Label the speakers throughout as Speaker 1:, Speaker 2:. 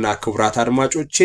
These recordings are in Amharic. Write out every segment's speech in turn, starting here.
Speaker 1: እና ክቡራት አድማጮቼ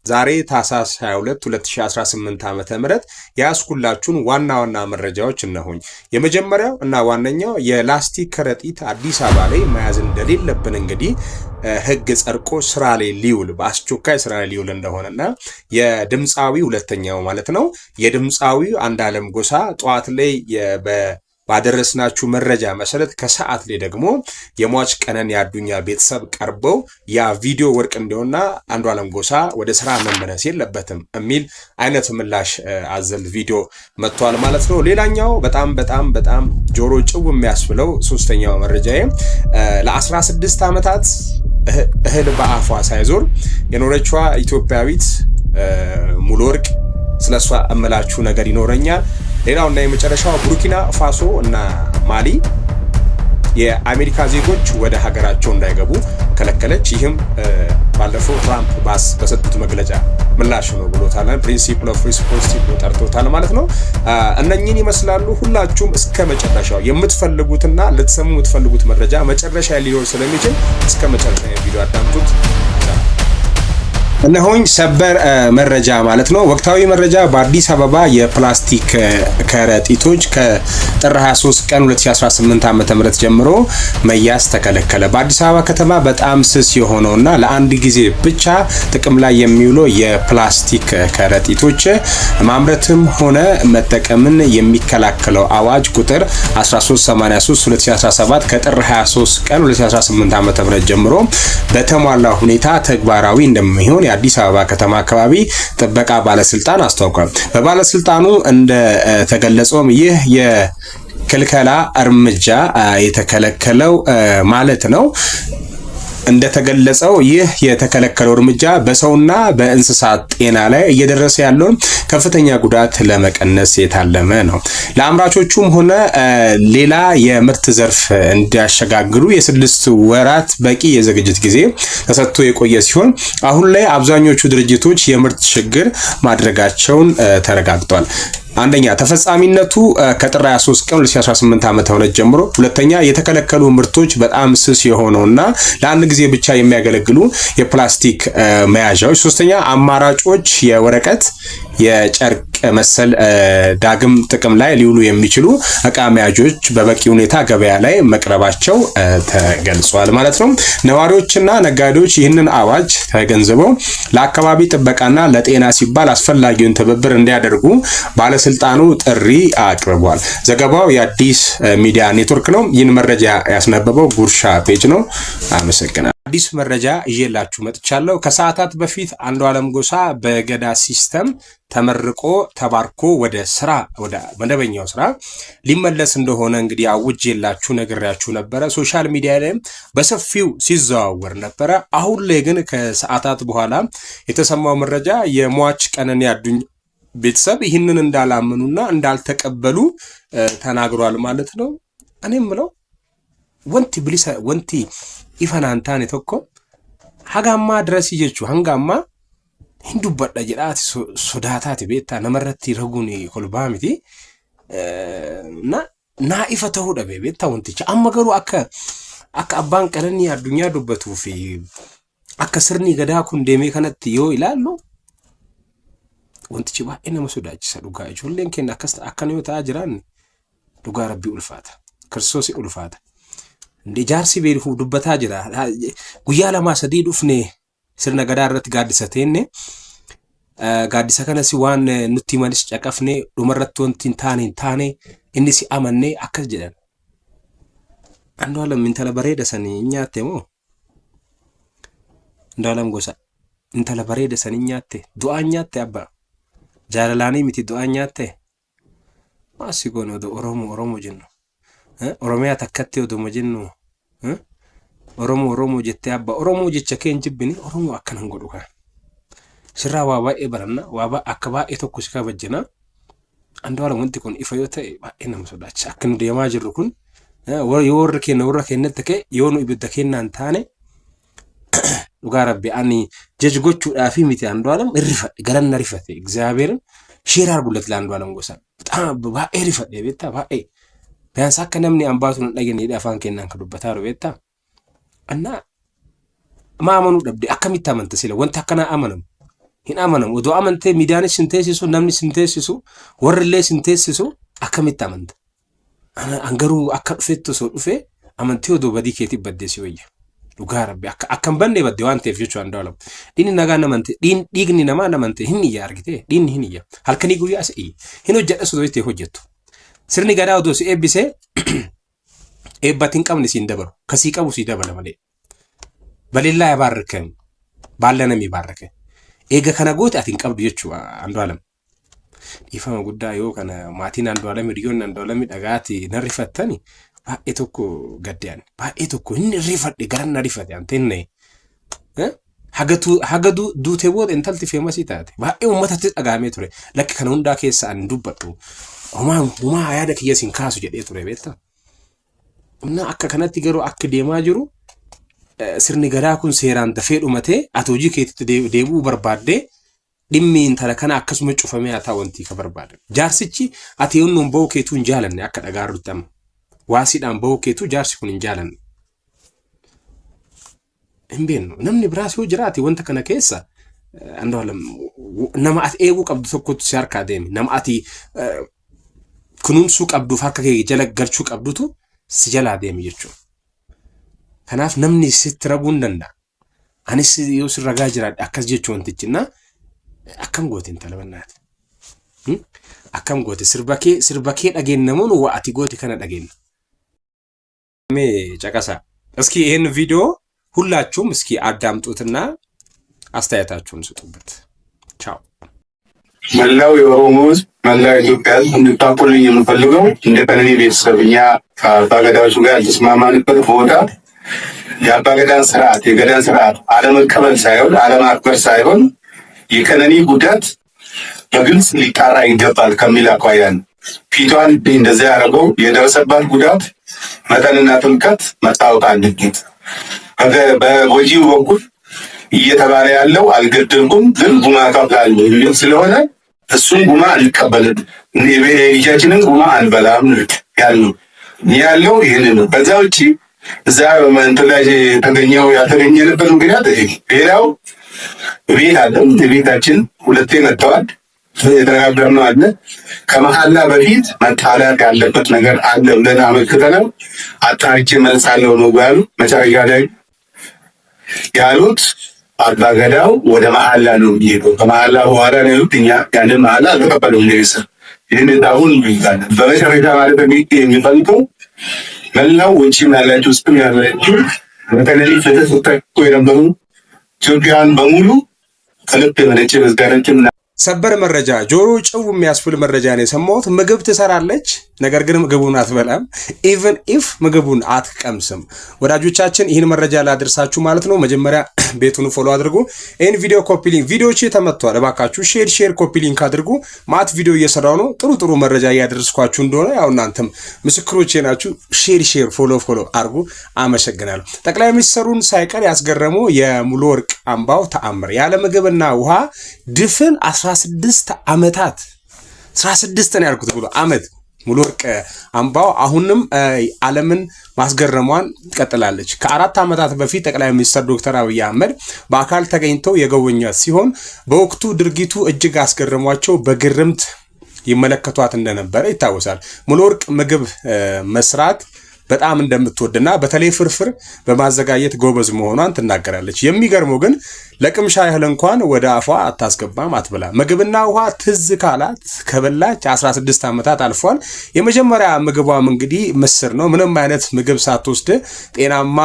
Speaker 1: ዛሬ ታህሳስ 22 2018 ዓመተ ምህረት ያስኩላችሁን ዋና ዋና መረጃዎች እነሆኝ። የመጀመሪያው እና ዋነኛው የላስቲክ ከረጢት አዲስ አበባ ላይ መያዝ እንደሌለብን እንግዲህ ህግ ጸድቆ ስራ ላይ ሊውል በአስቸኳይ ስራ ላይ ሊውል እንደሆነና የድምፃዊ ሁለተኛው ማለት ነው የድምፃዊ አንዱዓለም ጎሳ ጧት ላይ ባደረስናችሁ መረጃ መሰረት ከሰዓት ላይ ደግሞ የሟች ቀነኒ አዱኛ ቤተሰብ ቀርበው ያ ቪዲዮ ወርቅ እንደሆነና አንዱዓለም ጎሳ ወደ ስራ መመለስ የለበትም የሚል አይነት ምላሽ አዘል ቪዲዮ መጥቷል ማለት ነው። ሌላኛው በጣም ጆሮ ጭው የሚያስብለው ሶስተኛው መረጃዬ ለ16 ዓመታት እህል በአፏ ሳይዞር የኖረችዋ ኢትዮጵያዊት ሙሉወርቅ ስለሷ እምላችሁ ነገር ይኖረኛል። ሌላውና የመጨረሻው ቡርኪና ፋሶ እና ማሊ የአሜሪካ ዜጎች ወደ ሀገራቸው እንዳይገቡ ከለከለች። ይህም ባለፈው ትራምፕ በሰጡት መግለጫ ምላሽ ነው ብሎታል። ፕሪንሲፕል ኦፍ ሪስፖንሲቢሊቲ ብሎ ጠርቶታል ማለት ነው። እነኚህን ይመስላሉ። ሁላችሁም እስከ መጨረሻው የምትፈልጉትና ልትሰሙ የምትፈልጉት መረጃ መጨረሻ ሊኖር ስለሚችል እስከ መጨረሻ ቪዲዮ አዳምጡት። እነሆኝ ሰበር መረጃ ማለት ነው። ወቅታዊ መረጃ በአዲስ አበባ የፕላስቲክ ከረጢቶች ከጥር 23 ቀን 2018 ዓ.ም ጀምሮ መያዝ ተከለከለ። በአዲስ አበባ ከተማ በጣም ስስ የሆነውና ለአንድ ጊዜ ብቻ ጥቅም ላይ የሚውለው የፕላስቲክ ከረጢቶች ማምረትም ሆነ መጠቀምን የሚከላከለው አዋጅ ቁጥር 1383/2017 ከጥር 23 ቀን 2018 ዓ.ም ጀምሮ በተሟላ ሁኔታ ተግባራዊ እንደሚሆን የአዲስ አበባ ከተማ አካባቢ ጥበቃ ባለስልጣን አስታውቋል። በባለስልጣኑ እንደተገለጸው ይህ የክልከላ እርምጃ የተከለከለው ማለት ነው እንደተገለጸው ይህ የተከለከለው እርምጃ በሰውና በእንስሳት ጤና ላይ እየደረሰ ያለውን ከፍተኛ ጉዳት ለመቀነስ የታለመ ነው። ለአምራቾቹም ሆነ ሌላ የምርት ዘርፍ እንዲያሸጋግሩ የ6 ወራት በቂ የዝግጅት ጊዜ ተሰጥቶ የቆየ ሲሆን አሁን ላይ አብዛኞቹ ድርጅቶች የምርት ሽግግር ማድረጋቸውን ተረጋግጧል። አንደኛ ተፈጻሚነቱ ከጥር 23 ቀን 2018 ዓ.ም ጀምሮ፣ ሁለተኛ የተከለከሉ ምርቶች በጣም ስስ የሆነውና ለአንድ ጊዜ ብቻ የሚያገለግሉ የፕላስቲክ መያዣዎች፣ ሶስተኛ አማራጮች የወረቀት የጨርቅ መሰል ዳግም ጥቅም ላይ ሊውሉ የሚችሉ እቃ መያዦች በበቂ ሁኔታ ገበያ ላይ መቅረባቸው ተገልጿል ማለት ነው። ነዋሪዎችና ነጋዴዎች ይህንን አዋጅ ተገንዝበው ለአካባቢ ጥበቃና ለጤና ሲባል አስፈላጊውን ትብብር እንዲያደርጉ ባለስልጣኑ ጥሪ አቅርቧል። ዘገባው የአዲስ ሚዲያ ኔትወርክ ነው። ይህን መረጃ ያስነበበው ጉርሻ ፔጅ ነው። አመሰግናለሁ። አዲስ መረጃ ይዤላችሁ መጥቻለሁ። ከሰዓታት በፊት አንዱዓለም ጎሳ በገዳ ሲስተም ተመርቆ ተባርኮ ወደ መደበኛው ስራ ሊመለስ እንደሆነ እንግዲህ አውጄላችሁ ነግሬያችሁ ነበረ። ሶሻል ሚዲያ ላይ በሰፊው ሲዘዋወር ነበረ። አሁን ላይ ግን ከሰዓታት በኋላ የተሰማው መረጃ የሟች ቀነኒ አዱኛ ቤተሰብ ይህንን እንዳላመኑና እንዳልተቀበሉ ተናግሯል ማለት ነው። እኔም ምለው ወንቲ ኢፈናንታን ተኮ ሀጋማ ድረስ ይጀቹ ሀንጋማ hindubbadha jedhaati sodaataati beektaa namarratti raguun kolbaamiti naa ifa ta'uu dhabe beektaa wanticha amma garuu akka abbaan Qananii Addunyaa dubbatuu fi akka sirni gadaa kun deemee kanatti yoo ilaallu wantichi baay'ee nama sodaachisa. Dhugaa ijoolleen keenya akkana yoo ta'aa jiran dhugaa rabbii ulfaata, Kiristoosi ulfaata. Ijaarsi beelifuu dubbataa jira. Guyyaa 2-3 dhufne sirna gadaa irratti gaaddisa teenne gaaddisa kanas waan nutti malis caqafne dhumarratti wanti hin taane inni si amanne akkas jedhan. Andu'aalam intala bareeda sanii nyaatte moo? Andu'aalam gosa intala bareeda sanii nyaatte du'aan nyaatte abba jaalalaanii miti du'aan nyaatte maasi gono do Oromoo jennu Oromiyaa takkatti oduma jennu Oromoo jettee abba Oromoo jecha keen jibbini Oromoo akkanan godhu kan sirraa waa baay'ee baranna waa akka baay'ee tokko si kabajjina. Andu'aalam wanti kun ifa yoo ta'e baay'ee nama sodaachisa. Akka nu deemaa jirru kun yoo warra keenyatti ka'e yoo nu ibidda kennaan taane dhugaa rabbi ani jaj gochuudhaaf miti Andu'aalam irrifadhe galanna rifate እግዚአብሔርን ሼር አድርጉለት ለአንዱ'aalam gosa በጣም baay'ee rifadhe beektaa baay'ee ቢያንስ akka namni ambaatu hin dhageenye afaan kennaan ka dubbataa jiru beektaa እና ማመኑ ደብዴ አከሚታ መንተ ሲለ ወንታ ከና አመነም hin amanam udo amante midani sintesisu namni sintesisu warrille sintesisu akamita amante angaru akka dhufeetto so dhufe amanti udo badi keti baddesi wayya dhugaa rabbi akkam banne badde waan ta'eef jechuun andaalam dinni nagaa namante dhiigni namaa namante hin iyya argite dinni hin iyya halkanii guyyaa asii hin hojjedha sodoo itti hojjettu sirni gadaa udo si eebbise eebbatiin qabni siin dabalu kasii qabu si dabala malee balillaa yabaarkan baalana mi baarkan eega kana goote atiin qabdu jechuudha andaalam ifama guddaa yoo kana maatiin andaalam hiriyoon andaalam dhagaati narrifattani baay'ee tokko gaddaan baay'ee tokko inni rifadhe garan rifate antenne hagatu duute booda intalti feemasii taate baay'ee uummatatti dhagaamee ture lakki kana hundaa keessa an dubbadhu homaa yaada kiyya sin kaasu jedhee ture beektaa na akka kanatti garuu akka deemaa jiru sirni gadaa kun seeraan dafee dhumatee ati hojii keetitti deebi'uu barbaadde dhimmi intala kana akkasuma cufamee haa wanti ka barbaade jaarsichi ati yoonnoon ba'uu keetuu hin jaalanne akka dhagaarrutti amma waasiidhaan ba'uu keetuu jaarsi kun hin jaalanne hin beeknu namni biraas yoo jiraate wanta kana keessa andaalam nama ati eeguu qabdu tokkotu si harkaa deemi nama ati kunuunsuu qabduuf harka kee jala galchuu qabdutu si jalaa deemi jechuudha. Kanaaf namni sitti raguu hin danda'a. Anis yoo si ragaa jiraadhe akkas jechuu wantichi na akkam goote intala bannaati. Akkam goote sirba kee dhageennamuun waa ati goote kana dhageenna. ጨቀሳ እስኪ ይሄን ቪዲዮ ሁላችሁም እስኪ አዳምጡትና አስተያየታችሁን ስጡበት። ቻው።
Speaker 2: መላው የኦሮሞ ሕዝብ መላው ኢትዮጵያ ሕዝብ እንድታቆልኝ የምፈልገው እንደ ቀነኒ ቤተሰብ እኛ ከአባገዳዎቹ ጋር ያልተስማማንበት ቦታ የአባገዳን ስርዓት የገዳን ስርዓት አለመቀበል ሳይሆን አለማክበር ሳይሆን የቀነኒ ጉዳት በግልጽ ሊጣራ ይገባል ከሚል አኳያ ነው። ፊቷን እንደዚያ ያደረገው የደረሰባት ጉዳት መጠንና ጥልቀት መታወቅ አለበት። በወጂው በኩል እየተባለ ያለው አልገደልኩም ግን ጉማ ቀብላለሁ ስለሆነ እሱን ጉማ አልቀበልም ልጃችንን ጉማ አልበላም ያለው ይህን ነው። በዛ ውጪ እዛ እንትን ላይ ያልተገኘንበት ምክንያት ሌላው ቤት አለ። ቤታችን ሁለቴ መጥተዋል። የተነጋገርነው አለ። ከመሐላ በፊት መጣላት ያለበት ነገር አለ ብለን አመልክተናል። አጣርቼ መልሳለሁ ነው ያሉ። መጨረሻ ላይ ያሉት አባገዳው ወደ መሐላ ነው የሚሄደው። ከመሐላ በኋላ ነው ያሉት። እኛ ያንን መሐላ አልተቀበሉም። ይህን አሁን ይላል። በመጨረሻ ማለት የሚፈልገው መላው ውጭም ያላችሁ ውስጥም ያላችሁ በተለይ ተሰጥቶ የነበሩ ኢትዮጵያውያን በሙሉ ከልብ የመነጨ ምስጋናችን
Speaker 1: ሰበር መረጃ ጆሮ ጭው የሚያስብል መረጃ ነው የሰማሁት። ምግብ ትሰራለች፣ ነገር ግን ምግቡን አትበላም። ኢቭን ኢፍ ምግቡን አትቀምስም። ወዳጆቻችን ይህን መረጃ ላድርሳችሁ ማለት ነው። መጀመሪያ ቤቱን ፎሎ አድርጉ። ይህን ቪዲዮ ኮፒ ሊንክ ቪዲዮቼ ተመቷል። እባካችሁ ሼር ኮፒ ሊንክ አድርጉ። ማት ቪዲዮ እየሰራው ነው። ጥሩ መረጃ እያደረስኳችሁ እንደሆነ ያው እናንተም ምስክሮቼ ናችሁ። ሼር ፎሎ አድርጉ። አመሰግናለሁ። ጠቅላይ ሚኒስትሩን ሳይቀር ያስገረመው የሙሉ ወርቅ አምባው ተአምር ያለ ምግብና ውሃ ድፍን 16 ዓመታት 16 ነው ያልኩት ብሎ አመት ሙሉ ወርቅ አምባው አሁንም ዓለምን ማስገረሟን ቀጥላለች። ከ4 ዓመታት በፊት ጠቅላይ ሚኒስትር ዶክተር አብይ አህመድ በአካል ተገኝተው የጎበኟት ሲሆን በወቅቱ ድርጊቱ እጅግ አስገረሟቸው በግርምት ይመለከቷት እንደነበረ ይታወሳል። ሙሉ ወርቅ ምግብ መስራት በጣም እንደምትወድና በተለይ ፍርፍር በማዘጋጀት ጎበዝ መሆኗን ትናገራለች። የሚገርመው ግን ለቅምሻ ያህል እንኳን ወደ አፏ አታስገባም፣ አትበላ። ምግብና ውሃ ትዝ ካላት ከበላች 16 ዓመታት አልፏል። የመጀመሪያ ምግቧም እንግዲህ ምስር ነው። ምንም አይነት ምግብ ሳትወስድ ጤናማ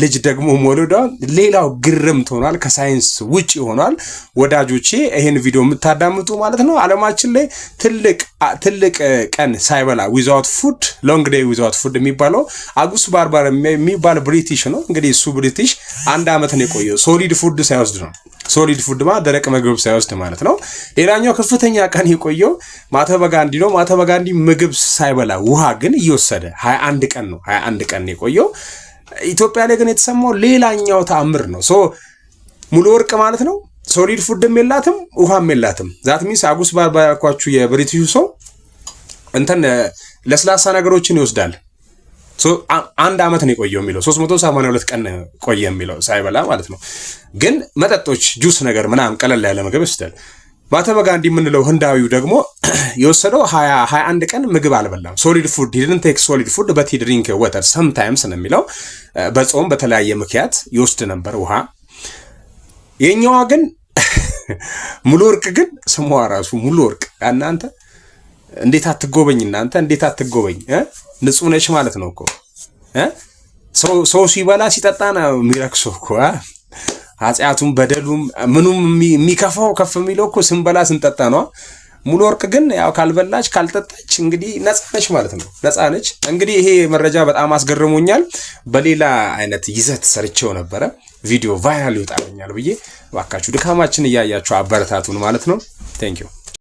Speaker 1: ልጅ ደግሞ መውለዷ ሌላው ግርምት ሆኗል፣ ከሳይንስ ውጪ ሆኗል። ወዳጆቼ ይሄን ቪዲዮ የምታዳምጡ ማለት ነው ዓለማችን ላይ ትልቅ ቀን ሳይበላ ዊዛውት ፉድ ሎንግ ዴይ ዊዛውት ፉድ የሚባለው አጉስ ባርባር የሚባል ብሪቲሽ ነው። እንግዲህ እሱ ብሪቲሽ 1 ዓመት ነው የቆየው ሶሊድ ፉድ ሳይወስድ ነው። ሶሊድ ፉድ ማለት ደረቅ ምግብ ሳይወስድ ማለት ነው። ሌላኛው ከፍተኛ ቀን የቆየው ማህተመ ጋንዲ ነው። ማህተመ ጋንዲ ምግብ ሳይበላ ውሃ ግን እየወሰደ 21 ቀን ነው። 21 ቀን የቆየው። ኢትዮጵያ ላይ ግን የተሰማው ሌላኛው ተአምር ነው። ሙሉ ወርቅ ማለት ነው ሶሊድ ፉድም የላትም ውሃም የላትም። ዛት ሚንስ አጉስ ባርባር ያልኳችሁ የብሪቲሹ ሰው እንትን ለስላሳ ነገሮችን ይወስዳል። አንድ አመት ነው የቆየው የሚለው 382 ቀን ቆየ የሚለው ሳይበላ ማለት ነው። ግን መጠጦች ጁስ ነገር ምናምን ቀለል ያለ ምግብ ይወስዳል። ማህተመ ጋንዲ የምንለው ህንዳዊው ደግሞ የወሰደው 21 ቀን ምግብ አልበላም። ሶሊድ ፉድ ዲድንት ቴክ ሶሊድ ፉድ በት ሂ ድሪንክ ዋተር ሰምታይምስ ነው የሚለው። በጾም በተለያየ ምክንያት ይወስድ ነበር ውሃ። የኛዋ ግን ሙሉ ወርቅ ግን ስሟ ራሱ ሙሉ ወርቅ እናንተ እንዴት አትጎበኝ እናንተ እንዴት አትጎበኝ ንጹህ ነሽ ማለት ነው እኮ ሰው ሲበላ ሲጠጣ ነው የሚረክሰው እኮ ኃጢአቱም በደሉም ምኑም የሚከፋው ከፍ የሚለው እኮ ስንበላ ስንጠጣ ነው። ሙሉ ወርቅ ግን ያው ካልበላች ካልጠጣች እንግዲህ ነፃ ነች ማለት ነው። ነፃ ነች። እንግዲህ ይሄ መረጃ በጣም አስገርሞኛል። በሌላ አይነት ይዘት ሰርቼው ነበረ ቪዲዮ ቫይራል ይወጣልኛል ብዬ እባካችሁ ድካማችን እያያችሁ አበረታቱን ማለት ነው። ቴንክ ዩ